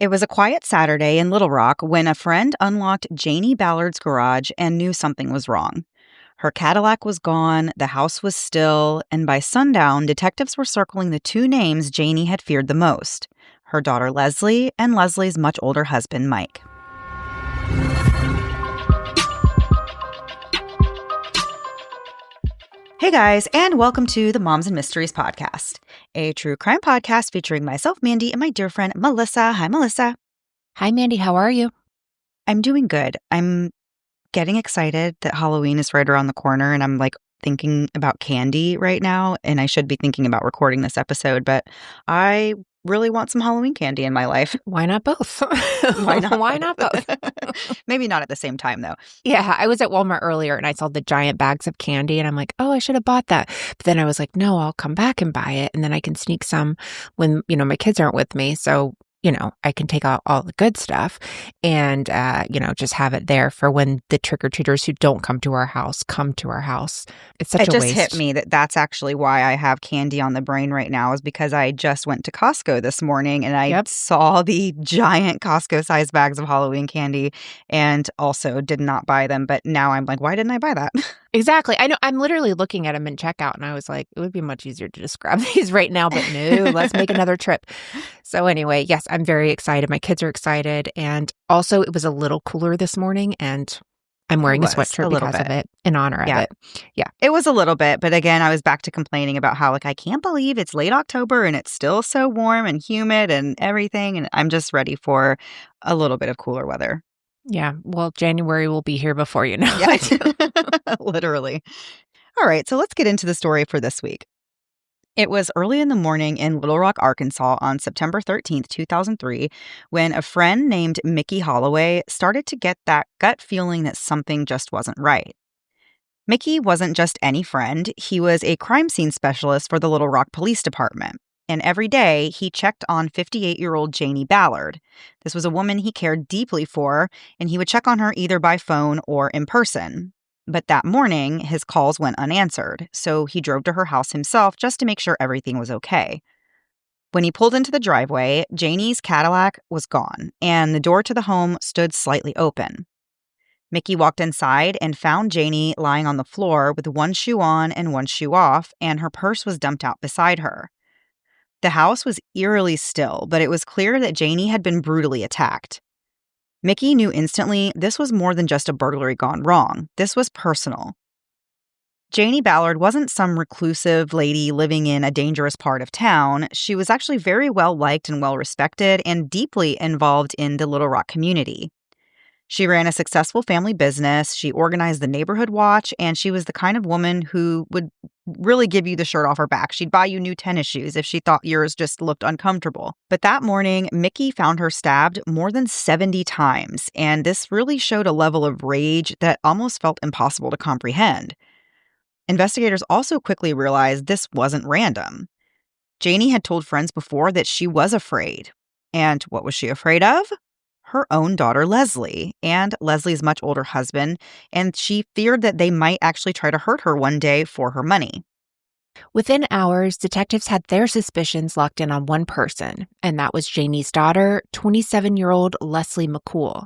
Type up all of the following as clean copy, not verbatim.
It was a quiet Saturday in Little Rock when a friend unlocked Janie Ballard's garage and knew something was wrong. Her Cadillac was gone, the house was still, and by sundown, detectives were circling the two names Janie had feared the most: her daughter Leslie and Leslie's much older husband, Mike. Hey guys, and welcome to the Moms and Mysteries podcast, a true crime podcast featuring myself, Mandy, and my dear friend, Melissa. Hi, Melissa. Hi, Mandy. How are you? I'm doing good. I'm getting excited that Halloween is right around the corner, and I'm thinking about candy right now, and I should be thinking about recording this episode, but I really want some Halloween candy in my life. Why not both? Why not? Why not both? Maybe not at the same time, though. Yeah, I was at Walmart earlier and I saw the giant bags of candy and I'm like, oh, I should have bought that. But then I was like, no, I'll come back and buy it. And then I can sneak some when, my kids aren't with me. So, I can take out all the good stuff and, just have it there for when the trick-or-treaters who don't come to our house come to our house. It's such a waste. It just hit me that's actually why I have candy on the brain right now, is because I just went to Costco this morning and I saw the giant Costco-sized bags of Halloween candy and also did not buy them. But now I'm like, why didn't I buy that? Exactly. I know. I'm literally looking at them in checkout and I was like, it would be much easier to just grab these right now, but no, let's make another trip. So anyway, yes, I'm very excited. My kids are excited. And also it was a little cooler this morning and I'm wearing a sweatshirt because of it in honor of it. Yeah. It was a little bit, but again, I was back to complaining about how I can't believe it's late October and it's still so warm and humid and everything. And I'm just ready for a little bit of cooler weather. Yeah. Well, January will be here before you know it. Literally. All right. So let's get into the story for this week. It was early in the morning in Little Rock, Arkansas on September 13th, 2003, when a friend named Mickey Holloway started to get that gut feeling that something just wasn't right. Mickey wasn't just any friend. He was a crime scene specialist for the Little Rock Police Department. And every day, he checked on 58-year-old Janie Ballard. This was a woman he cared deeply for, and he would check on her either by phone or in person. But that morning, his calls went unanswered, so he drove to her house himself just to make sure everything was okay. When he pulled into the driveway, Janie's Cadillac was gone, and the door to the home stood slightly open. Mickey walked inside and found Janie lying on the floor with one shoe on and one shoe off, and her purse was dumped out beside her. The house was eerily still, but it was clear that Janie had been brutally attacked. Mickey knew instantly this was more than just a burglary gone wrong. This was personal. Janie Ballard wasn't some reclusive lady living in a dangerous part of town. She was actually very well liked and well respected and deeply involved in the Little Rock community. She ran a successful family business, she organized the neighborhood watch, and she was the kind of woman who would really give you the shirt off her back. She'd buy you new tennis shoes if she thought yours just looked uncomfortable. But that morning, Mickey found her stabbed more than 70 times, and this really showed a level of rage that almost felt impossible to comprehend. Investigators also quickly realized this wasn't random. Janie had told friends before that she was afraid. And what was she afraid of? Her own daughter, Leslie, and Leslie's much older husband, and she feared that they might actually try to hurt her one day for her money. Within hours, detectives had their suspicions locked in on one person, and that was Janie's daughter, 27-year-old Leslie McCool.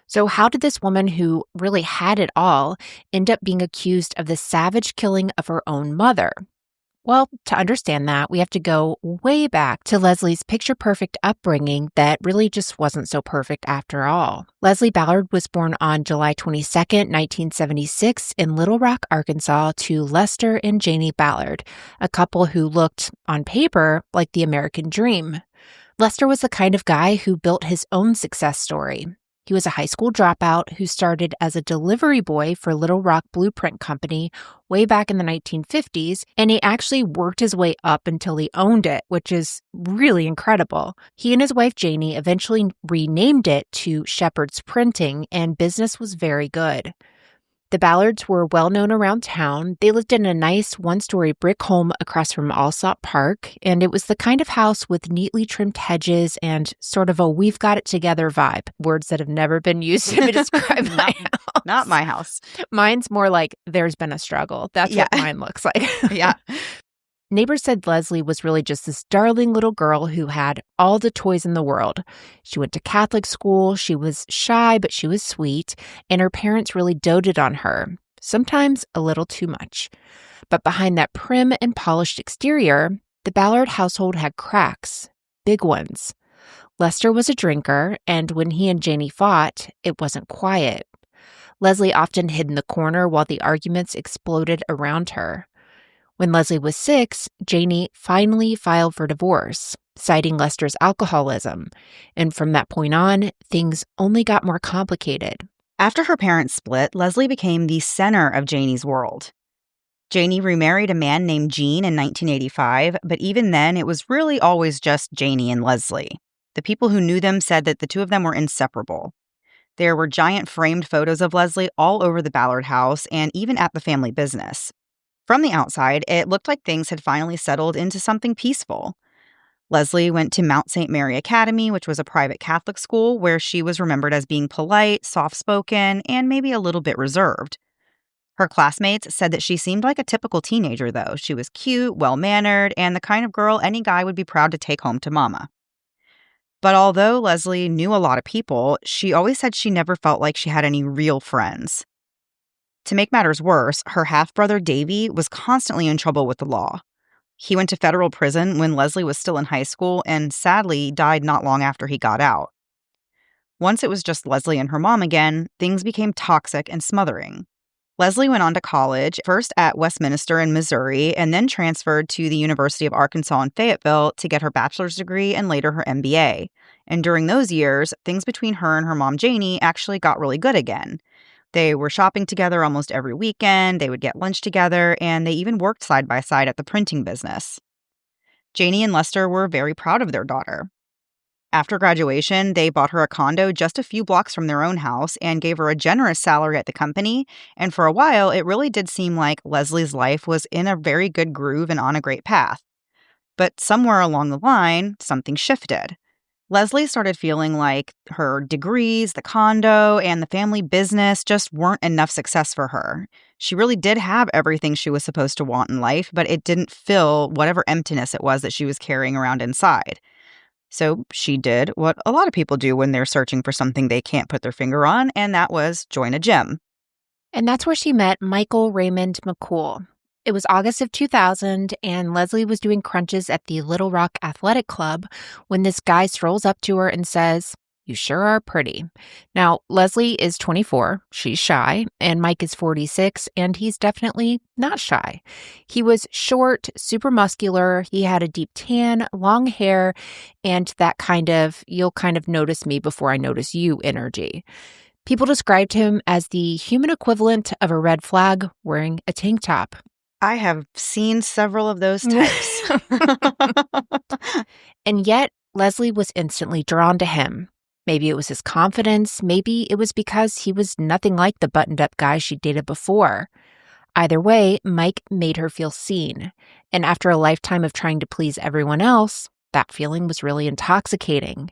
So how did this woman who really had it all end up being accused of the savage killing of her own mother? Well, to understand that, we have to go way back to Leslie's picture-perfect upbringing that really just wasn't so perfect after all. Leslie Ballard was born on July 22nd, 1976 in Little Rock, Arkansas to Lester and Janie Ballard, a couple who looked, on paper, like the American dream. Lester was the kind of guy who built his own success story. He was a high school dropout who started as a delivery boy for Little Rock Blueprint Company way back in the 1950s, and he actually worked his way up until he owned it, which is really incredible. He and his wife Janie eventually renamed it to Shepherd's Printing, and business was very good. The Ballards were well known around town. They lived in a nice one-story brick home across from Alsop Park, and it was the kind of house with neatly trimmed hedges and sort of a we've got it together vibe, words that have never been used to describe my house. Not my house. Mine's more like there's been a struggle. That's what mine looks like. Yeah. Neighbors said Leslie was really just this darling little girl who had all the toys in the world. She went to Catholic school, she was shy, but she was sweet, and her parents really doted on her, sometimes a little too much. But behind that prim and polished exterior, the Ballard household had cracks, big ones. Lester was a drinker, and when he and Janie fought, it wasn't quiet. Leslie often hid in the corner while the arguments exploded around her. When Leslie was 6, Janie finally filed for divorce, citing Lester's alcoholism. And from that point on, things only got more complicated. After her parents split, Leslie became the center of Janie's world. Janie remarried a man named Gene in 1985, but even then, it was really always just Janie and Leslie. The people who knew them said that the two of them were inseparable. There were giant framed photos of Leslie all over the Ballard house and even at the family business. From the outside, it looked like things had finally settled into something peaceful. Leslie went to Mount St. Mary Academy, which was a private Catholic school where she was remembered as being polite, soft-spoken, and maybe a little bit reserved. Her classmates said that she seemed like a typical teenager, though. She was cute, well-mannered, and the kind of girl any guy would be proud to take home to mama. But although Leslie knew a lot of people, she always said she never felt like she had any real friends. To make matters worse, her half-brother Davy was constantly in trouble with the law. He went to federal prison when Leslie was still in high school and sadly died not long after he got out. Once it was just Leslie and her mom again, things became toxic and smothering. Leslie went on to college, first at Westminster in Missouri, and then transferred to the University of Arkansas in Fayetteville to get her bachelor's degree and later her MBA. And during those years, things between her and her mom Janie actually got really good again. They were shopping together almost every weekend, they would get lunch together, and they even worked side by side at the printing business. Janie and Lester were very proud of their daughter. After graduation, they bought her a condo just a few blocks from their own house and gave her a generous salary at the company, and for a while, it really did seem like Leslie's life was in a very good groove and on a great path. But somewhere along the line, something shifted. Leslie started feeling like her degrees, the condo, and the family business just weren't enough success for her. She really did have everything she was supposed to want in life, but it didn't fill whatever emptiness it was that she was carrying around inside. So she did what a lot of people do when they're searching for something they can't put their finger on, and that was join a gym. And that's where she met Michael Raymond McCool. It was August of 2000, and Leslie was doing crunches at the Little Rock Athletic Club when this guy strolls up to her and says, "You sure are pretty." Now, Leslie is 24, she's shy, and Mike is 46, and he's definitely not shy. He was short, super muscular, he had a deep tan, long hair, and that kind of, you'll kind of notice me before I notice you energy. People described him as the human equivalent of a red flag wearing a tank top. I have seen several of those types. And yet, Leslie was instantly drawn to him. Maybe it was his confidence, maybe it was because he was nothing like the buttoned-up guy she dated before. Either way, Mike made her feel seen. And after a lifetime of trying to please everyone else, that feeling was really intoxicating.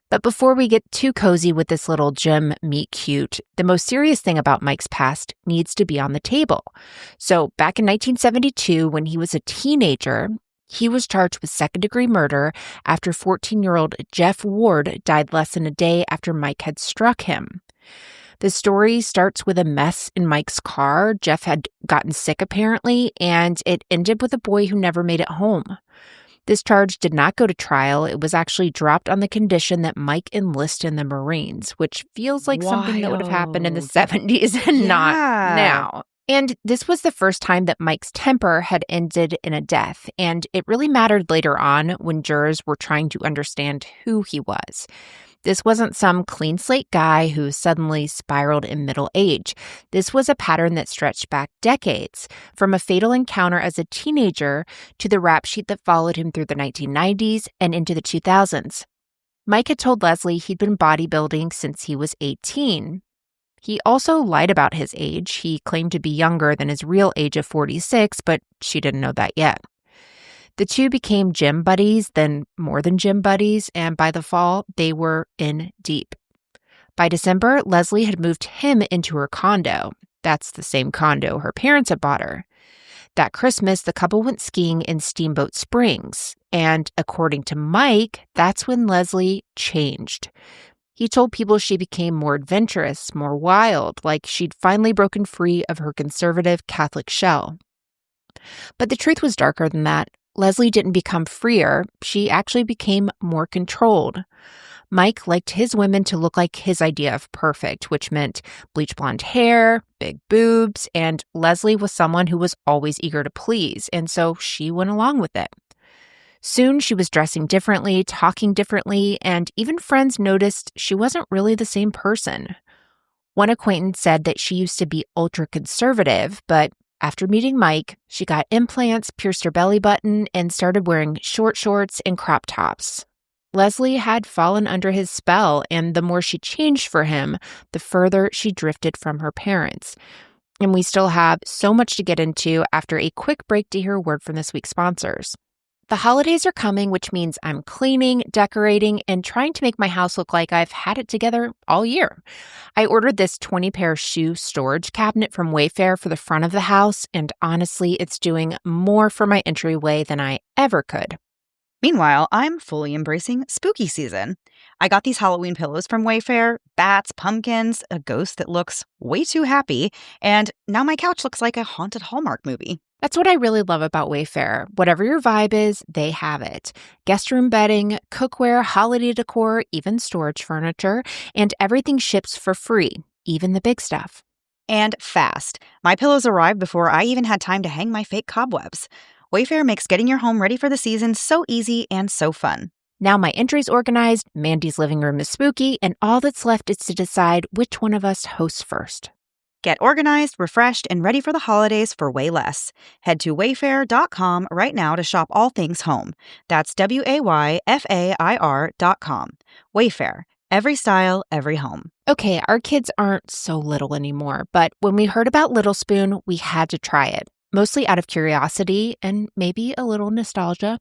But before we get too cozy with this little gym meet cute, the most serious thing about Mike's past needs to be on the table. So back in 1972, when he was a teenager, he was charged with second-degree murder after 14-year-old Jeff Ward died less than a day after Mike had struck him. The story starts with a mess in Mike's car. Jeff had gotten sick apparently, and it ended with a boy who never made it home. This charge did not go to trial. It was actually dropped on the condition that Mike enlist in the Marines, which feels like something that would have happened in the 70s and not now. And this was the first time that Mike's temper had ended in a death, and it really mattered later on when jurors were trying to understand who he was. This wasn't some clean slate guy who suddenly spiraled in middle age. This was a pattern that stretched back decades, from a fatal encounter as a teenager to the rap sheet that followed him through the 1990s and into the 2000s. Mike had told Leslie he'd been bodybuilding since he was 18. He also lied about his age. He claimed to be younger than his real age of 46, but she didn't know that yet. The two became gym buddies, then more than gym buddies, and by the fall, they were in deep. By December, Leslie had moved him into her condo. That's the same condo her parents had bought her. That Christmas, the couple went skiing in Steamboat Springs. And according to Mike, that's when Leslie changed. He told people she became more adventurous, more wild, like she'd finally broken free of her conservative Catholic shell. But the truth was darker than that. Leslie didn't become freer. She actually became more controlled. Mike liked his women to look like his idea of perfect, which meant bleach blonde hair, big boobs, and Leslie was someone who was always eager to please, and so she went along with it. Soon she was dressing differently, talking differently, and even friends noticed she wasn't really the same person. One acquaintance said that she used to be ultra-conservative, but after meeting Mike, she got implants, pierced her belly button, and started wearing short shorts and crop tops. Leslie had fallen under his spell, and the more she changed for him, the further she drifted from her parents. And we still have so much to get into after a quick break to hear a word from this week's sponsors. The holidays are coming, which means I'm cleaning, decorating, and trying to make my house look like I've had it together all year. I ordered this 20-pair shoe storage cabinet from Wayfair for the front of the house, and honestly, it's doing more for my entryway than I ever could. Meanwhile, I'm fully embracing spooky season. I got these Halloween pillows from Wayfair, bats, pumpkins, a ghost that looks way too happy, and now my couch looks like a haunted Hallmark movie. That's what I really love about Wayfair. Whatever your vibe is, they have it. Guest room bedding, cookware, holiday decor, even storage furniture, and everything ships for free, even the big stuff. And fast. My pillows arrived before I even had time to hang my fake cobwebs. Wayfair makes getting your home ready for the season so easy and so fun. Now my entry's organized, Mandy's living room is spooky, and all that's left is to decide which one of us hosts first. Get organized, refreshed, and ready for the holidays for way less. Head to wayfair.com right now to shop all things home. That's WAYFAIR.com. Wayfair. Every style, every home. Okay, our kids aren't so little anymore, but when we heard about Little Spoon, we had to try it. Mostly out of curiosity and maybe a little nostalgia.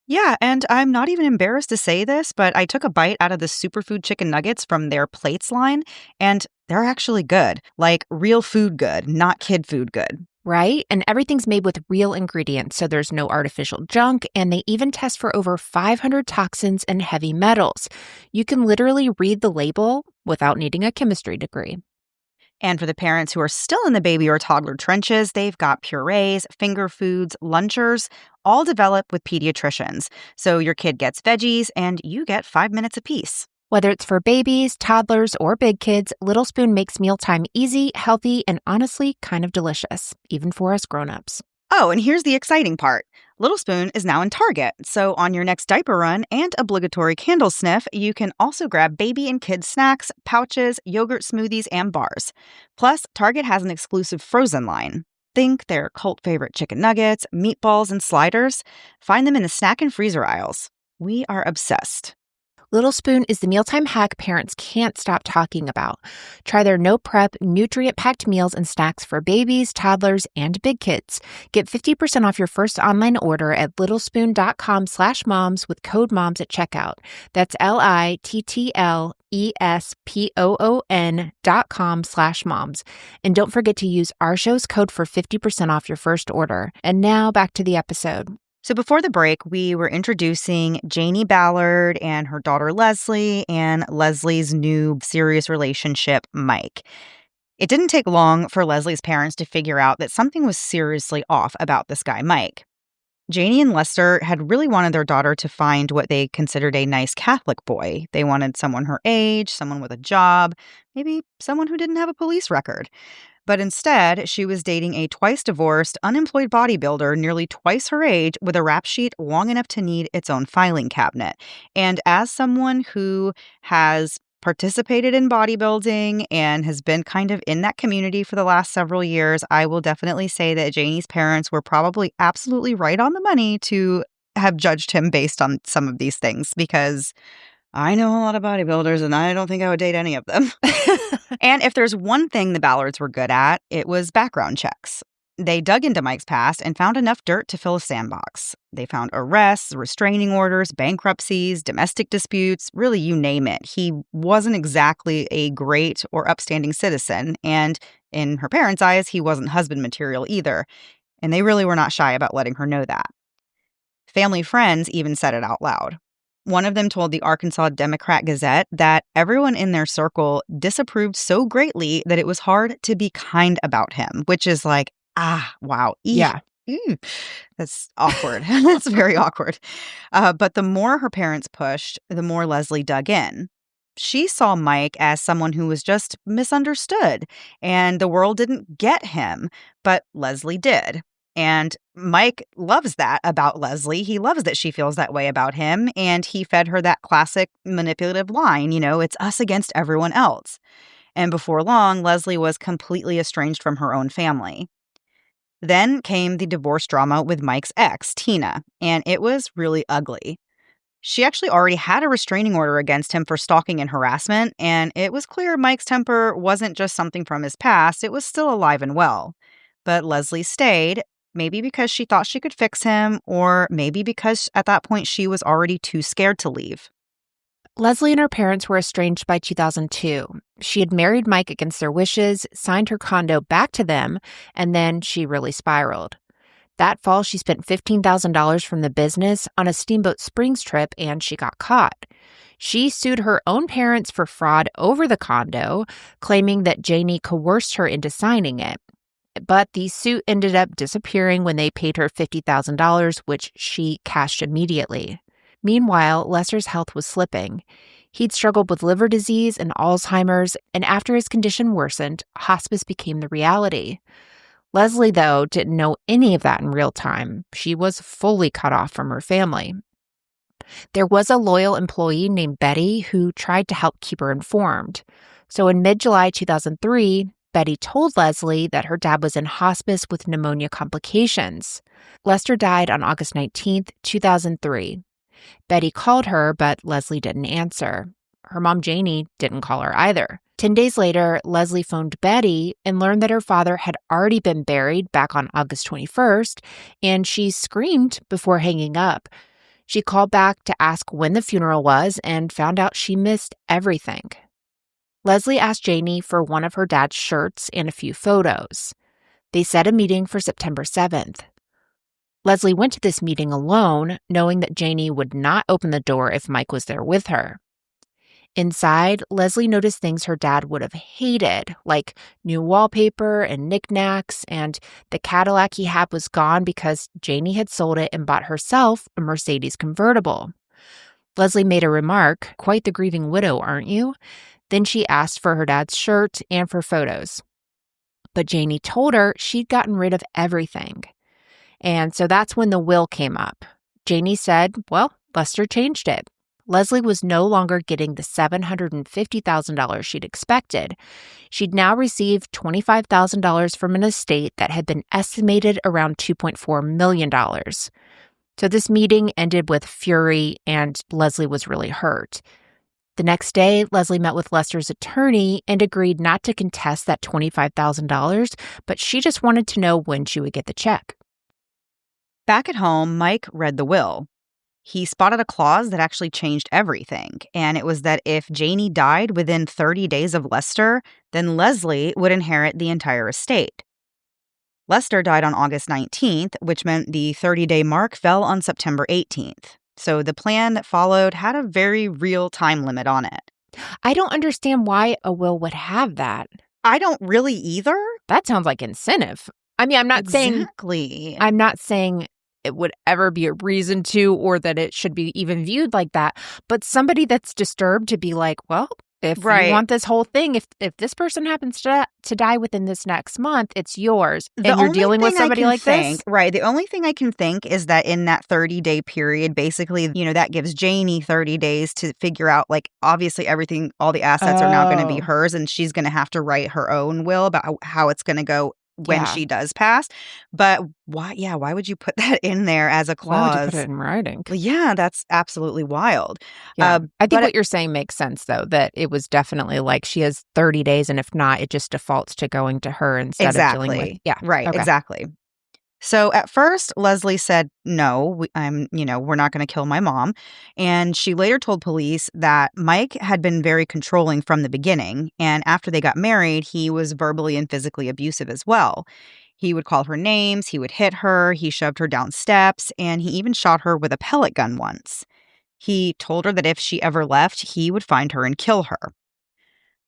Yeah, and I'm not even embarrassed to say this, but I took a bite out of the superfood chicken nuggets from their plates line, and they're actually good. Like real food good, not kid food good. Right? And everything's made with real ingredients, so there's no artificial junk, and they even test for over 500 toxins and heavy metals. You can literally read the label without needing a chemistry degree. And for the parents who are still in the baby or toddler trenches, they've got purees, finger foods, lunchers, all developed with pediatricians. So your kid gets veggies and you get 5 minutes apiece. Whether it's for babies, toddlers, or big kids, Little Spoon makes mealtime easy, healthy, and honestly kind of delicious, even for us grown-ups. Oh, and here's the exciting part. Little Spoon is now in Target, so on your next diaper run and obligatory candle sniff, you can also grab baby and kids snacks, pouches, yogurt smoothies, and bars. Plus, Target has an exclusive frozen line. Think their cult favorite chicken nuggets, meatballs, and sliders. Find them in the snack and freezer aisles. We are obsessed. Little Spoon is the mealtime hack parents can't stop talking about. Try their no-prep, nutrient-packed meals and snacks for babies, toddlers, and big kids. Get 50% off your first online order at littlespoon.com/moms with code MOMS at checkout. That's LITTLESPOON.com/moms. And don't forget to use our show's code for 50% off your first order. And now back to the episode. So before the break, we were introducing Janie Ballard and her daughter Leslie and Leslie's new serious relationship, Mike. It didn't take long for Leslie's parents to figure out that something was seriously off about this guy, Mike. Janie and Lester had really wanted their daughter to find what they considered a nice Catholic boy. They wanted someone her age, someone with a job, maybe someone who didn't have a police record. But instead, she was dating a twice-divorced, unemployed bodybuilder nearly twice her age with a rap sheet long enough to need its own filing cabinet. And as someone who has participated in bodybuilding and has been kind of in that community for the last several years, I will definitely say that Janie's parents were probably absolutely right on the money to have judged him based on some of these things, because I know a lot of bodybuilders, and I don't think I would date any of them. And if there's one thing the Ballards were good at, it was background checks. They dug into Mike's past and found enough dirt to fill a sandbox. They found arrests, restraining orders, bankruptcies, domestic disputes, really you name it. He wasn't exactly a great or upstanding citizen, and in her parents' eyes, he wasn't husband material either. And they really were not shy about letting her know that. Family friends even said it out loud. One of them told the Arkansas Democrat-Gazette that everyone in their circle disapproved so greatly that it was hard to be kind about him, which is like, wow. Yeah. That's awkward. That's very awkward. But the more her parents pushed, the more Leslie dug in. She saw Mike as someone who was just misunderstood, and the world didn't get him, but Leslie did. And Mike loves that about Leslie. He loves that she feels that way about him, and he fed her that classic manipulative line, it's us against everyone else. And before long, Leslie was completely estranged from her own family. Then came the divorce drama with Mike's ex, Tina, and it was really ugly. She actually already had a restraining order against him for stalking and harassment, and it was clear Mike's temper wasn't just something from his past, it was still alive and well. But Leslie stayed, maybe because she thought she could fix him, or maybe because at that point she was already too scared to leave. Leslie and her parents were estranged by 2002. She had married Mike against their wishes, signed her condo back to them, and then she really spiraled. That fall, she spent $15,000 from the business on a Steamboat Springs trip, and she got caught. She sued her own parents for fraud over the condo, claiming that Janie coerced her into signing it. But the suit ended up disappearing when they paid her $50,000, which she cashed immediately. Meanwhile, Lester's health was slipping. He'd struggled with liver disease and Alzheimer's, and after his condition worsened, hospice became the reality. Leslie, though, didn't know any of that in real time. She was fully cut off from her family. There was a loyal employee named Betty who tried to help keep her informed. So in mid-July 2003, Betty told Leslie that her dad was in hospice with pneumonia complications. Lester died on August 19th, 2003. Betty called her, but Leslie didn't answer. Her mom, Janie, didn't call her either. 10 days later, Leslie phoned Betty and learned that her father had already been buried back on August 21st, and she screamed before hanging up. She called back to ask when the funeral was and found out she missed everything. Leslie asked Janie for one of her dad's shirts and a few photos. They set a meeting for September 7th. Leslie went to this meeting alone, knowing that Janie would not open the door if Mike was there with her. Inside, Leslie noticed things her dad would have hated, like new wallpaper and knickknacks, and the Cadillac he had was gone because Janie had sold it and bought herself a Mercedes convertible. Leslie made a remark, "Quite the grieving widow, aren't you?" Then she asked for her dad's shirt and for photos. But Janie told her she'd gotten rid of everything. And so that's when the will came up. Janie said, well, Lester changed it. Leslie was no longer getting the $750,000 she'd expected. She'd now received $25,000 from an estate that had been estimated around $2.4 million. So this meeting ended with fury, and Leslie was really hurt. The next day, Leslie met with Lester's attorney and agreed not to contest that $25,000, but she just wanted to know when she would get the check. Back at home, Mike read the will. He spotted a clause that actually changed everything, and it was that if Janie died within 30 days of Lester, then Leslie would inherit the entire estate. Lester died on August 19th, which meant the 30-day mark fell on September 18th. So the plan that followed had a very real time limit on it. I don't understand why a will would have that. I don't really either. That sounds like incentive. I mean, I'm not saying it would ever be a reason to, or that it should be even viewed like that. But somebody that's disturbed to be like, well, if you want this whole thing, if this person happens to die within this next month, it's yours. And you're dealing with somebody like this? Right. The only thing I can think is that in that 30-day period, basically, that gives Janie 30 days to figure out, like, obviously everything, all the assets are now going to be hers, and she's going to have to write her own will about how it's going to go when she does pass. But why would you put that in there as a clause? Why would you put it in writing? Well, yeah, that's absolutely wild. Yeah. I think what you're saying makes sense, though, that it was definitely like she has 30 days, and if not, it just defaults to going to her instead of dealing with. Yeah. Right. Okay. Exactly. So at first, Leslie said, no, we're not going to kill my mom. And she later told police that Mike had been very controlling from the beginning. And after they got married, he was verbally and physically abusive as well. He would call her names, he would hit her, he shoved her down steps, and he even shot her with a pellet gun once. He told her that if she ever left, he would find her and kill her.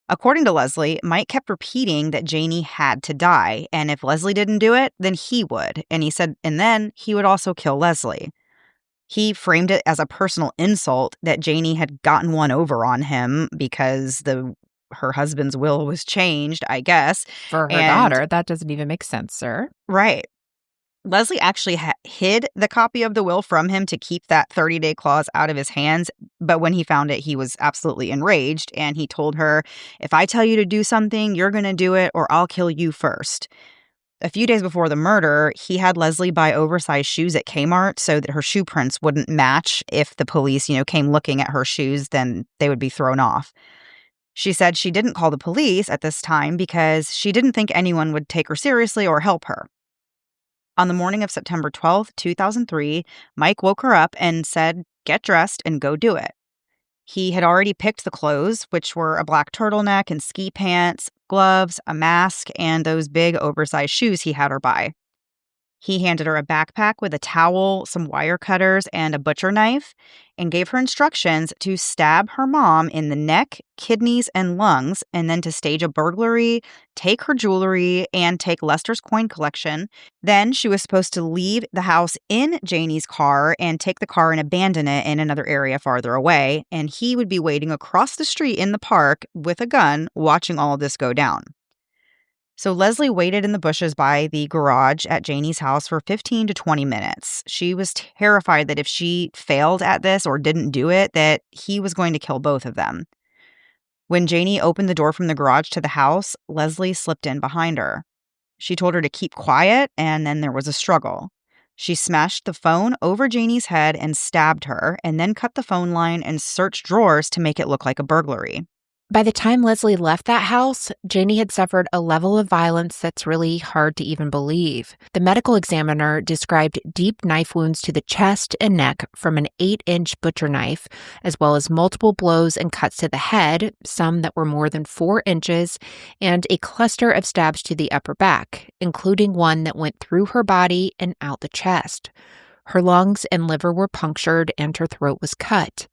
According to Leslie, Mike kept repeating that Janie had to die, and if Leslie didn't do it, then he would. And he said, and then he would also kill Leslie. He framed it as a personal insult that Janie had gotten one over on him because her husband's will was changed, I guess. For her And daughter, that doesn't even make sense, sir. right. Leslie actually hid the copy of the will from him to keep that 30-day clause out of his hands. But when he found it, he was absolutely enraged. And he told her, if I tell you to do something, you're going to do it or I'll kill you first. A few days before the murder, he had Leslie buy oversized shoes at Kmart so that her shoe prints wouldn't match. If the police, came looking at her shoes, then they would be thrown off. She said she didn't call the police at this time because she didn't think anyone would take her seriously or help her. On the morning of September 12th, 2003, Mike woke her up and said, get dressed and go do it. He had already picked the clothes, which were a black turtleneck and ski pants, gloves, a mask, and those big oversized shoes he had her buy. He handed her a backpack with a towel, some wire cutters, and a butcher knife, and gave her instructions to stab her mom in the neck, kidneys, and lungs, and then to stage a burglary, take her jewelry, and take Lester's coin collection. Then she was supposed to leave the house in Janie's car and take the car and abandon it in another area farther away, and he would be waiting across the street in the park with a gun, watching all of this go down. So Leslie waited in the bushes by the garage at Janie's house for 15 to 20 minutes. She was terrified that if she failed at this or didn't do it, that he was going to kill both of them. When Janie opened the door from the garage to the house, Leslie slipped in behind her. She told her to keep quiet, and then there was a struggle. She smashed the phone over Janie's head and stabbed her, and then cut the phone line and searched drawers to make it look like a burglary. By the time Leslie left that house, Janie had suffered a level of violence that's really hard to even believe. The medical examiner described deep knife wounds to the chest and neck from an 8-inch butcher knife, as well as multiple blows and cuts to the head, some that were more than 4 inches, and a cluster of stabs to the upper back, including one that went through her body and out the chest. Her lungs and liver were punctured and her throat was cut.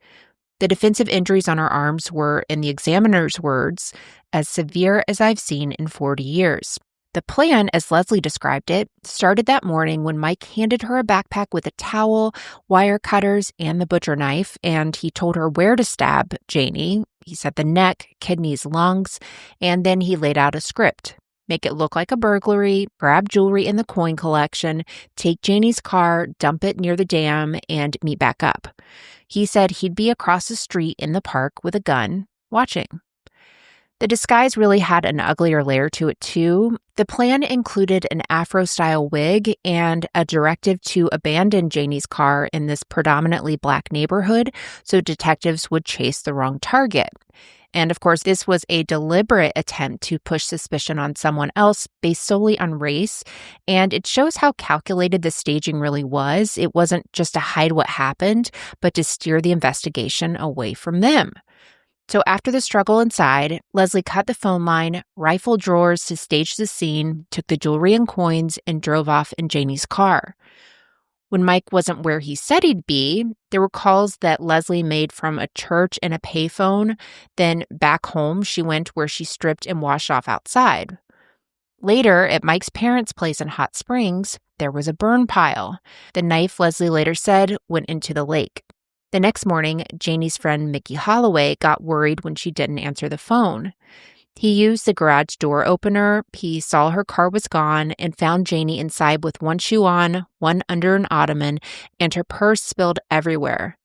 The defensive injuries on her arms were, in the examiner's words, as severe as I've seen in 40 years. The plan, as Leslie described it, started that morning when Mike handed her a backpack with a towel, wire cutters, and the butcher knife, and he told her where to stab Janie. He said the neck, kidneys, lungs, and then he laid out a script. Make it look like a burglary, grab jewelry in the coin collection, take Janie's car, dump it near the dam, and meet back up. He said he'd be across the street in the park with a gun, watching. The disguise really had an uglier layer to it, too. The plan included an Afro-style wig and a directive to abandon Janie's car in this predominantly black neighborhood so detectives would chase the wrong target. And of course, this was a deliberate attempt to push suspicion on someone else based solely on race. And it shows how calculated the staging really was. It wasn't just to hide what happened, but to steer the investigation away from them. So after the struggle inside, Leslie cut the phone line, rifled drawers to stage the scene, took the jewelry and coins, and drove off in Janie's car. When Mike wasn't where he said he'd be, there were calls that Leslie made from a church and a payphone. Then back home, she went where she stripped and washed off outside. Later, at Mike's parents' place in Hot Springs, there was a burn pile. The knife, Leslie later said, went into the lake. The next morning, Janie's friend Mickey Holloway got worried when she didn't answer the phone. He used the garage door opener, he saw her car was gone, and found Janie inside with one shoe on, one under an ottoman, and her purse spilled everywhere.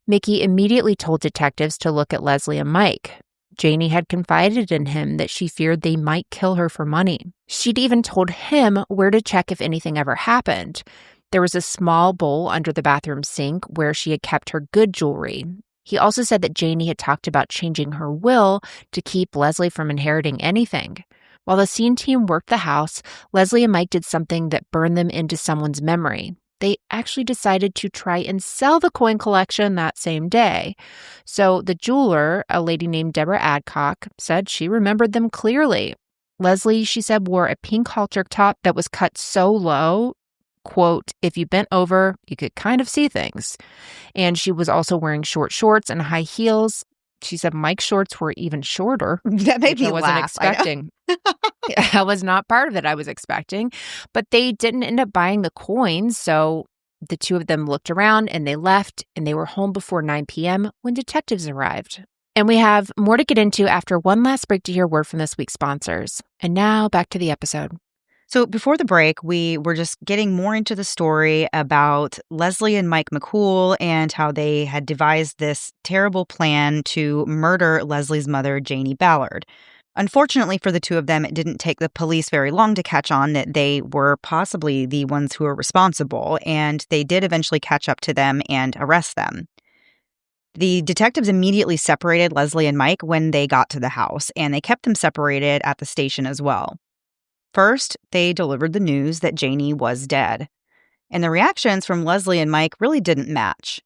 Mickey immediately told detectives to look at Leslie and Mike. Janie had confided in him that she feared they might kill her for money. She'd even told him where to check if anything ever happened. There was a small bowl under the bathroom sink where she had kept her good jewelry. He also said that Janie had talked about changing her will to keep Leslie from inheriting anything. While the scene team worked the house, Leslie and Mike did something that burned them into someone's memory. They actually decided to try and sell the coin collection that same day. So the jeweler, a lady named Deborah Adcock, said she remembered them clearly. Leslie, she said, wore a pink halter top that was cut so low, quote, if you bent over, you could kind of see things. And she was also wearing short shorts and high heels. She said Mike's shorts were even shorter, That made which I me wasn't laugh. I know. expecting. That was not part of it I was expecting. But they didn't end up buying the coins, so the two of them looked around and they left, and they were home before 9 p.m. when detectives arrived. And we have more to get into after one last break to hear word from this week's sponsors. And now back to the episode. So before the break, we were just getting more into the story about Leslie and Mike McCool and how they had devised this terrible plan to murder Leslie's mother, Janie Ballard. Unfortunately for the two of them, it didn't take the police very long to catch on that they were possibly the ones who were responsible, and they did eventually catch up to them and arrest them. The detectives immediately separated Leslie and Mike when they got to the house, and they kept them separated at the station as well. First, they delivered the news that Janie was dead, and the reactions from Leslie and Mike really didn't match.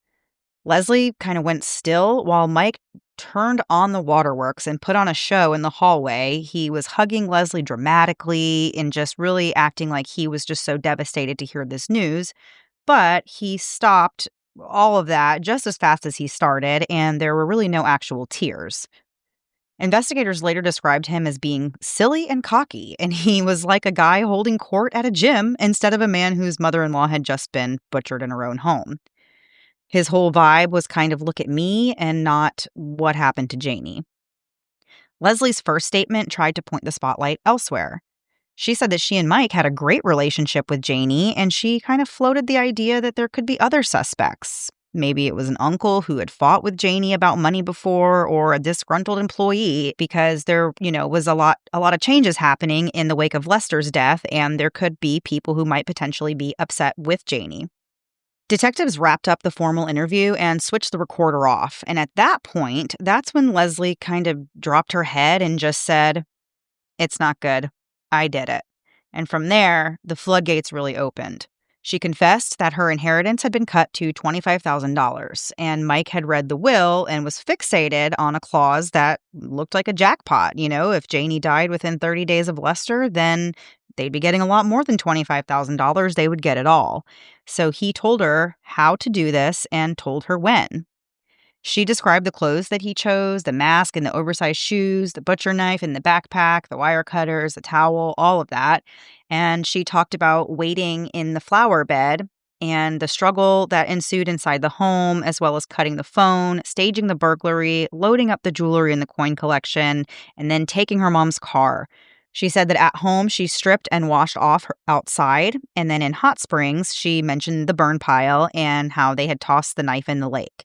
Leslie kind of went still while Mike turned on the waterworks and put on a show in the hallway. He was hugging Leslie dramatically and just really acting like he was just so devastated to hear this news. But he stopped all of that just as fast as he started, and there were really no actual tears. Investigators later described him as being silly and cocky, and he was like a guy holding court at a gym instead of a man whose mother-in-law had just been butchered in her own home. His whole vibe was kind of look at me and not what happened to Janie. Leslie's first statement tried to point the spotlight elsewhere. She said that she and Mike had a great relationship with Janie, and she kind of floated the idea that there could be other suspects. Maybe it was an uncle who had fought with Janie about money before, or a disgruntled employee, because there, was a lot of changes happening in the wake of Lester's death, and there could be people who might potentially be upset with Janie. Detectives wrapped up the formal interview and switched the recorder off, and at that point, that's when Leslie kind of dropped her head and just said, "It's not good. I did it." And from there, the floodgates really opened. She confessed that her inheritance had been cut to $25,000, and Mike had read the will and was fixated on a clause that looked like a jackpot. If Janie died within 30 days of Lester, then they'd be getting a lot more than $25,000. They would get it all. So he told her how to do this and told her when. She described the clothes that he chose, the mask and the oversized shoes, the butcher knife and the backpack, the wire cutters, the towel, all of that. And she talked about waiting in the flower bed and the struggle that ensued inside the home, as well as cutting the phone, staging the burglary, loading up the jewelry and the coin collection, and then taking her mom's car. She said that at home, she stripped and washed off her outside. And then in Hot Springs, she mentioned the burn pile and how they had tossed the knife in the lake.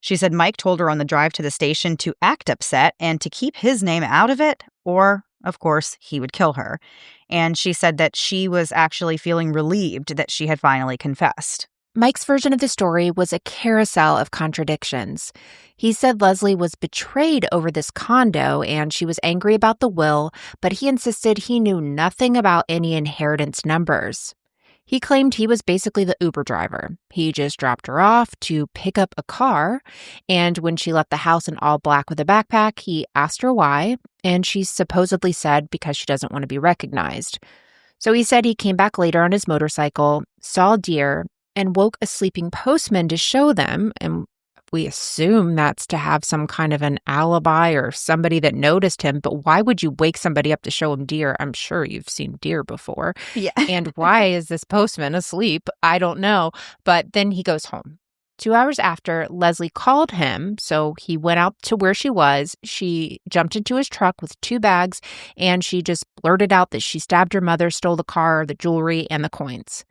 She said Mike told her on the drive to the station to act upset and to keep his name out of it, or, of course, he would kill her. And she said that she was actually feeling relieved that she had finally confessed. Mike's version of the story was a carousel of contradictions. He said Leslie was betrayed over this condo and she was angry about the will, but he insisted he knew nothing about any inheritance numbers. He claimed he was basically the Uber driver. He just dropped her off to pick up a car, and when she left the house in all black with a backpack, he asked her why, and she supposedly said because she doesn't want to be recognized. So he said he came back later on his motorcycle, saw deer, and woke a sleeping postman to show them, and we assume that's to have some kind of an alibi or somebody that noticed him, but why would you wake somebody up to show him deer? I'm sure you've seen deer before. Yeah. And why is this postman asleep? I don't know. But then he goes home. 2 hours after, Leslie called him, so he went out to where she was. She jumped into his truck with 2 bags, and she just blurted out that she stabbed her mother, stole the car, the jewelry, and the coins.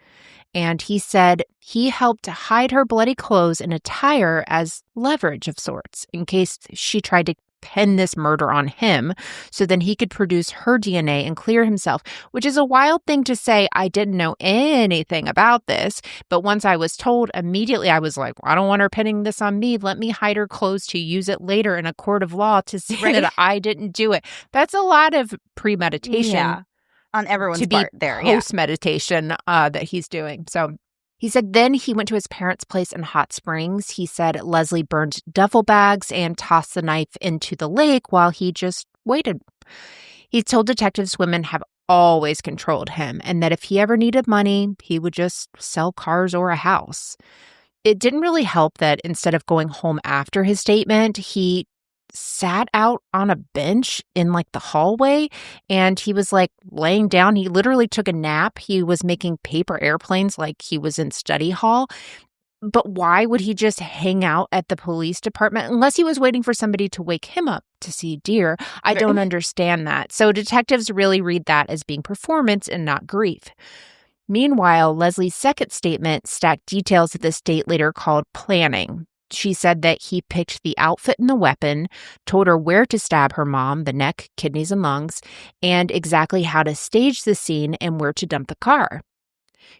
And he said he helped hide her bloody clothes in a tire as leverage of sorts in case she tried to pin this murder on him so then he could produce her DNA and clear himself, which is a wild thing to say. I didn't know anything about this, but once I was told, immediately I was like, I don't want her pinning this on me. Let me hide her clothes to use it later in a court of law to say that I didn't do it. That's a lot of premeditation. Yeah. On everyone's to be part there, post-meditation that he's doing. So he said then he went to his parents' place in Hot Springs. He said Leslie burned duffel bags and tossed the knife into the lake while he just waited. He told detectives women have always controlled him and that if he ever needed money, he would just sell cars or a house. It didn't really help that instead of going home after his statement, he sat out on a bench in like the hallway and he was like laying down. He literally took a nap. He was making paper airplanes like he was in study hall. But why would he just hang out at the police department unless he was waiting for somebody to wake him up to see deer? I don't understand that. So detectives really read that as being performance and not grief. Meanwhile, Leslie's second statement stacked details that the state later called planning. She said that he picked the outfit and the weapon, told her where to stab her mom, the neck, kidneys, and lungs, and exactly how to stage the scene and where to dump the car.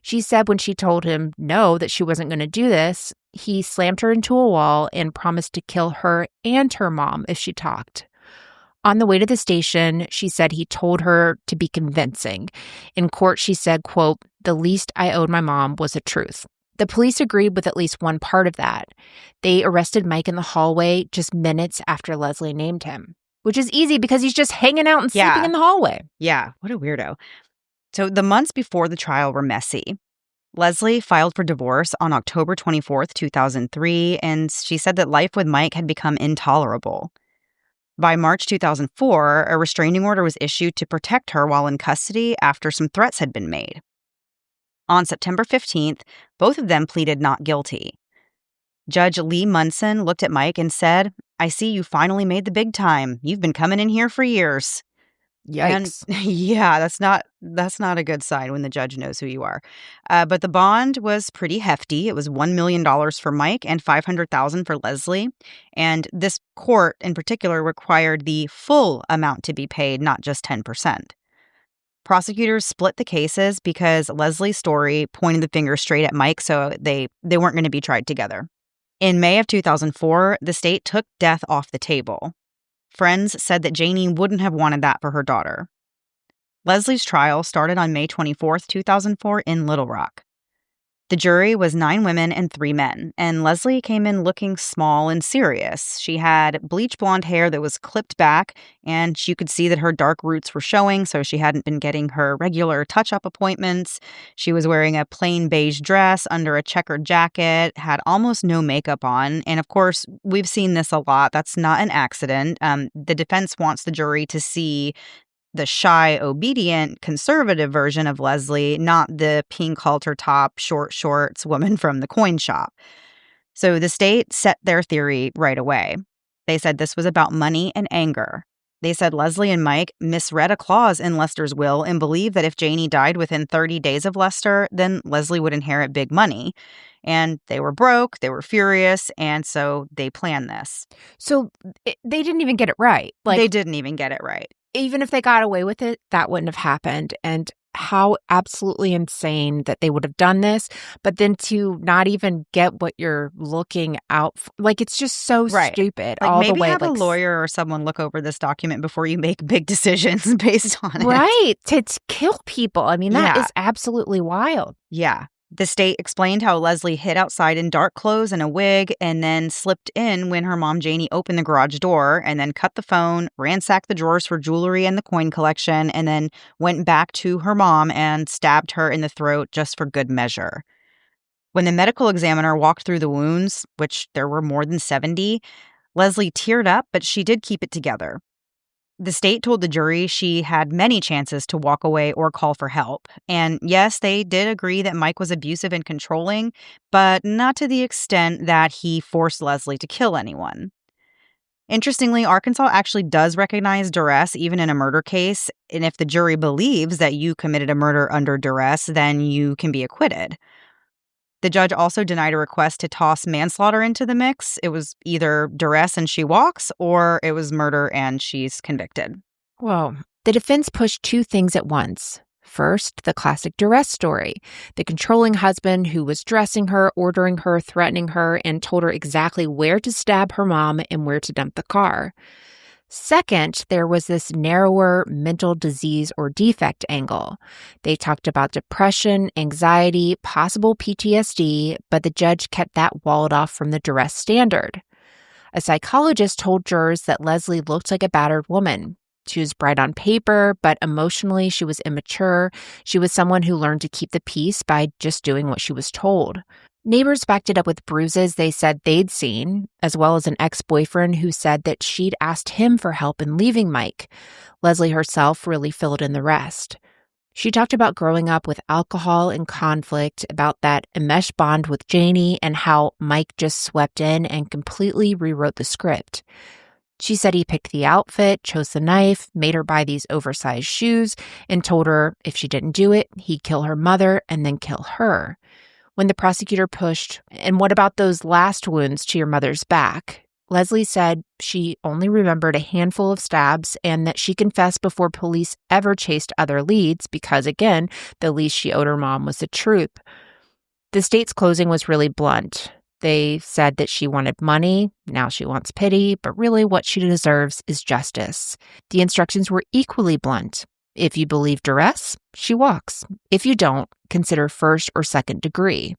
She said when she told him no, that she wasn't going to do this, he slammed her into a wall and promised to kill her and her mom if she talked. On the way to the station, she said he told her to be convincing. In court, she said, quote, "The least I owed my mom was the truth." The police agreed with at least one part of that. They arrested Mike in the hallway just minutes after Leslie named him, which is easy because he's just hanging out and sleeping in the hallway. Yeah, what a weirdo. So the months before the trial were messy. Leslie filed for divorce on October 24th, 2003, and she said that life with Mike had become intolerable. By March 2004, a restraining order was issued to protect her while in custody after some threats had been made. On September 15th, both of them pleaded not guilty. Judge Lee Munson looked at Mike and said, "I see you finally made the big time. You've been coming in here for years." Yikes. And yeah, that's not a good sign when the judge knows who you are. But the bond was pretty hefty. It was $1 million for Mike and $500,000 for Leslie. And this court in particular required the full amount to be paid, not just 10%. Prosecutors split the cases because Leslie's story pointed the finger straight at Mike, so they weren't going to be tried together. In May of 2004, the state took death off the table. Friends said that Janie wouldn't have wanted that for her daughter. Leslie's trial started on May 24th, 2004 in Little Rock. The jury was 9 women and 3 men, and Leslie came in looking small and serious. She had bleach blonde hair that was clipped back, and you could see that her dark roots were showing, so she hadn't been getting her regular touch-up appointments. She was wearing a plain beige dress under a checkered jacket, had almost no makeup on, and of course, we've seen this a lot. That's not an accident. The defense wants the jury to see the shy, obedient, conservative version of Leslie, not the pink halter top, short shorts woman from the coin shop. So the state set their theory right away. They said this was about money and anger. They said Leslie and Mike misread a clause in Lester's will and believed that if Janie died within 30 days of Lester, then Leslie would inherit big money. And they were broke, they were furious, and so they planned this. So they didn't even get it right. They didn't even get it right. Even if they got away with it, that wouldn't have happened. And how absolutely insane that they would have done this, but then to not even get what you're looking out for. It's just so stupid. Like, all maybe the way, have a lawyer or someone look over this document before you make big decisions based on it. Right. To kill people. I mean, that is absolutely wild. Yeah. The state explained how Leslie hid outside in dark clothes and a wig and then slipped in when her mom Janie opened the garage door and then cut the phone, ransacked the drawers for jewelry and the coin collection, and then went back to her mom and stabbed her in the throat just for good measure. When the medical examiner walked through the wounds, which there were more than 70, Leslie teared up, but she did keep it together. The state told the jury she had many chances to walk away or call for help. And yes, they did agree that Mike was abusive and controlling, but not to the extent that he forced Leslie to kill anyone. Interestingly, Arkansas actually does recognize duress even in a murder case, and if the jury believes that you committed a murder under duress, then you can be acquitted. The judge also denied a request to toss manslaughter into the mix. It was either duress and she walks, or it was murder and she's convicted. Whoa. The defense pushed 2 things at once. First, the classic duress story. The controlling husband who was dressing her, ordering her, threatening her, and told her exactly where to stab her mom and where to dump the car. Second, there was this narrower mental disease or defect angle. They talked about depression, anxiety, possible PTSD, but the judge kept that walled off from the duress standard. A psychologist told jurors that Leslie looked like a battered woman. She was bright on paper, but emotionally, she was immature. She was someone who learned to keep the peace by just doing what she was told. Neighbors backed it up with bruises they said they'd seen, as well as an ex-boyfriend who said that she'd asked him for help in leaving Mike. Leslie herself really filled in the rest. She talked about growing up with alcohol and conflict, about that enmeshed bond with Janie, and how Mike just swept in and completely rewrote the script. She said he picked the outfit, chose the knife, made her buy these oversized shoes, and told her if she didn't do it, he'd kill her mother and then kill her. When the prosecutor pushed, "And what about those last wounds to your mother's back?" Leslie said she only remembered a handful of stabs and that she confessed before police ever chased other leads because, again, the least she owed her mom was the truth. The state's closing was really blunt. They said that she wanted money, now she wants pity, but really what she deserves is justice. The instructions were equally blunt. If you believe duress, she walks. If you don't, consider first or second degree.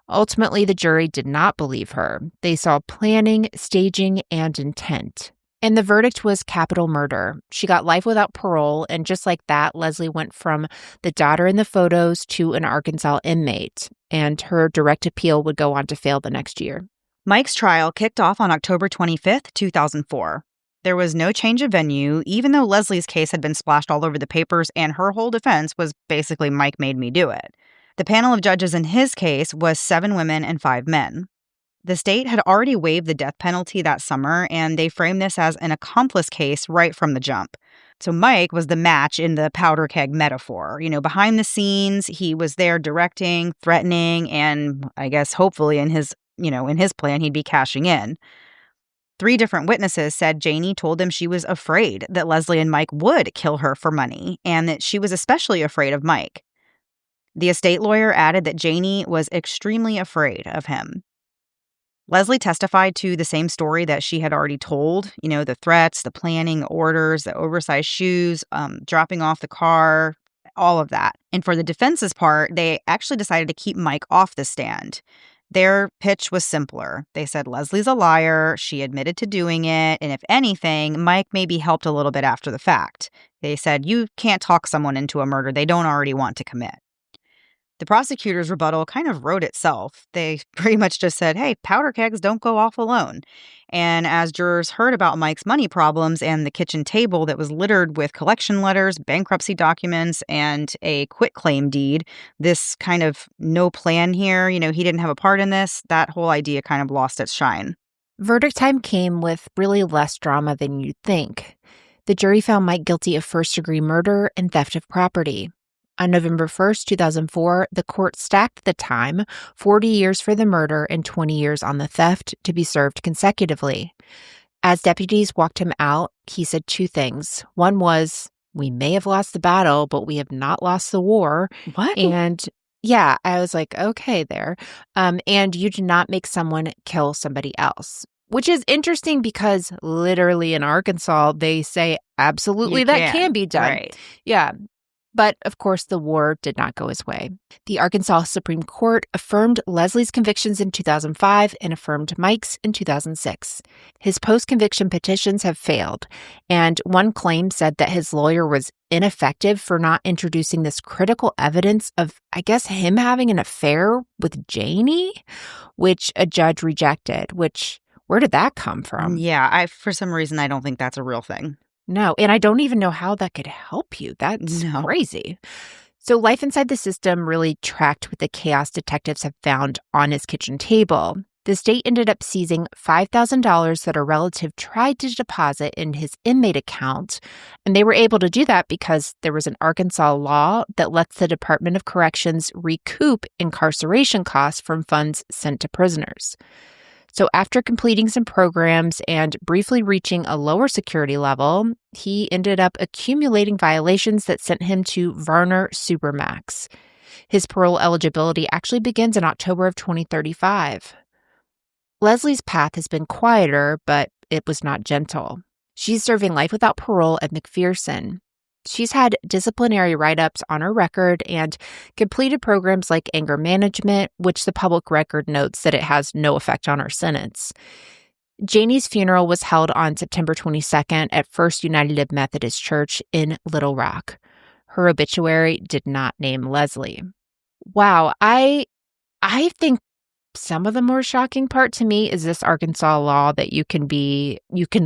Ultimately, the jury did not believe her. They saw planning, staging, and intent. And the verdict was capital murder. She got life without parole, and just like that, Leslie went from the daughter in the photos to an Arkansas inmate, and her direct appeal would go on to fail the next year. Mike's trial kicked off on October 25th, 2004. There was no change of venue, even though Leslie's case had been splashed all over the papers and her whole defense was basically Mike made me do it. The panel of judges in his case was 7 women and 5 men. The state had already waived the death penalty that summer, and they framed this as an accomplice case right from the jump. So Mike was the match in the powder keg metaphor. Behind the scenes, he was there directing, threatening, and I guess hopefully in his plan, he'd be cashing in. 3 different witnesses said Janie told them she was afraid that Leslie and Mike would kill her for money, and that she was especially afraid of Mike. The estate lawyer added that Janie was extremely afraid of him. Leslie testified to the same story that she had already told, the threats, the planning, orders, the oversized shoes, dropping off the car, all of that. And for the defense's part, they actually decided to keep Mike off the stand. Their pitch was simpler. They said Leslie's a liar, she admitted to doing it, and if anything, Mike maybe helped a little bit after the fact. They said you can't talk someone into a murder they don't already want to commit. The prosecutor's rebuttal kind of wrote itself. They pretty much just said, hey, powder kegs don't go off alone. And as jurors heard about Mike's money problems and the kitchen table that was littered with collection letters, bankruptcy documents, and a quitclaim deed, this kind of no plan here, he didn't have a part in this, that whole idea kind of lost its shine. Verdict time came with really less drama than you'd think. The jury found Mike guilty of first-degree murder and theft of property. On November 1st, 2004, the court stacked the time, 40 years for the murder and 20 years on the theft, to be served consecutively. As deputies walked him out, he said 2 things. One was, "We may have lost the battle, but we have not lost the war." What? And yeah, I was like, okay there. And you do not make someone kill somebody else. Which is interesting because literally in Arkansas, they say absolutely that can be done. Right. Yeah. But, of course, the war did not go his way. The Arkansas Supreme Court affirmed Leslie's convictions in 2005 and affirmed Mike's in 2006. His post-conviction petitions have failed, and one claim said that his lawyer was ineffective for not introducing this critical evidence of, I guess, him having an affair with Janie, which a judge rejected, where did that come from? Yeah, for some reason, I don't think that's a real thing. No, and I don't even know how that could help you. That's crazy. So life inside the system really tracked what the chaos detectives have found on his kitchen table. The state ended up seizing $5,000 that a relative tried to deposit in his inmate account, and they were able to do that because there was an Arkansas law that lets the Department of Corrections recoup incarceration costs from funds sent to prisoners. So after completing some programs and briefly reaching a lower security level, he ended up accumulating violations that sent him to Varner Supermax. His parole eligibility actually begins in October of 2035. Leslie's path has been quieter, but it was not gentle. She's serving life without parole at McPherson. She's had disciplinary write-ups on her record and completed programs like anger management, which the public record notes that it has no effect on her sentence. Janie's funeral was held on September 22nd at First United Methodist Church in Little Rock. Her obituary did not name Leslie. Wow, I think some of the more shocking part to me is this Arkansas law that you can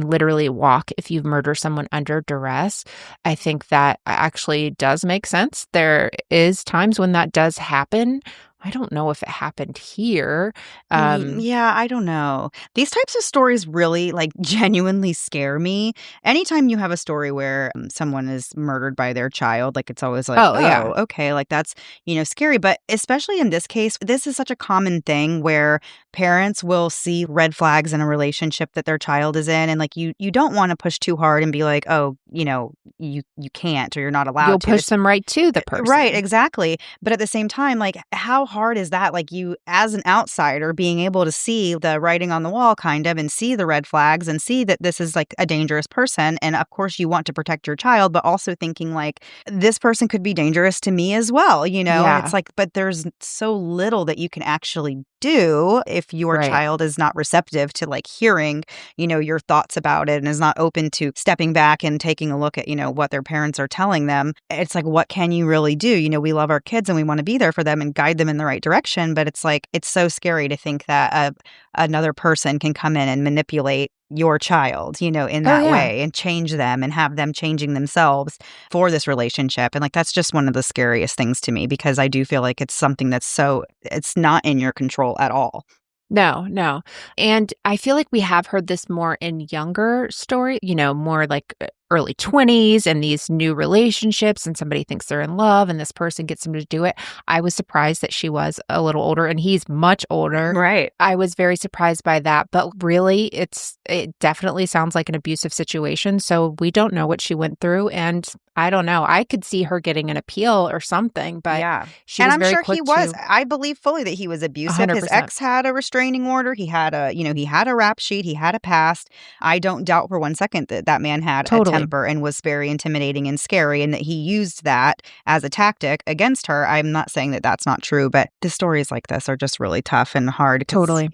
literally walk if you murder someone under duress. I think that actually does make sense. There is times when that does happen. I don't know if it happened here. Yeah, I don't know. These types of stories really, like, genuinely scare me. Anytime you have a story where someone is murdered by their child, like, it's always like, Oh, yeah. oh, okay, like, that's, scary. But especially in this case, this is such a common thing where parents will see red flags in a relationship that their child is in. And, like, you don't want to push too hard and be like, oh, you can't or you're not You'll allowed to. push them right to the Right, person. exactly. But at the same time, like, how hard is that? Like, you, as an outsider, being able to see the writing on the wall kind of and see the red flags and see that this is like a dangerous person. And of course, you want to protect your child, but also thinking like, this person could be dangerous to me as well, And it's Yeah, like, but there's so little that you can actually do if your right. child is not receptive to like hearing, your thoughts about it and is not open to stepping back and taking a look at, what their parents are telling them. It's like, what can you really do? We love our kids and we want to be there for them and guide them in the right direction. But it's like, it's so scary to think that another person can come in and manipulate your child, in Oh, that yeah, way and change them and have them changing themselves for this relationship. And like, that's just one of the scariest things to me because I do feel like it's something it's not in your control at all. no, no, and I feel like we have heard this more in younger story, more like early 20s and these new relationships, and somebody thinks they're in love and this person gets them to do it. I was surprised that she was a little older and he's much older. Right. I was very surprised by that, but really it definitely sounds like an abusive situation, so we don't know what she went through, and I don't know. I could see her getting an appeal or something, but Yeah. she And was I'm very sure he quick was. to I believe fully that he was abusive. His 100%. ex had a restraining order. He had a rap sheet. He had a past. I don't doubt for one second that that man had a Totally, temper and was very intimidating and scary and that he used that as a tactic against her. I'm not saying that that's not true, but the stories like this are just really tough and hard because, totally,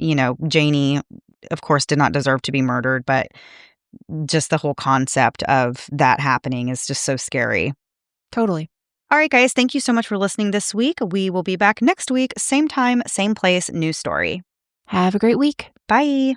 Janie, of course, did not deserve to be murdered, but just the whole concept of that happening is just so scary. totally. All right, guys, thank you so much for listening this week. We will be back next week, same time, same place, new story. Have a great week. Bye.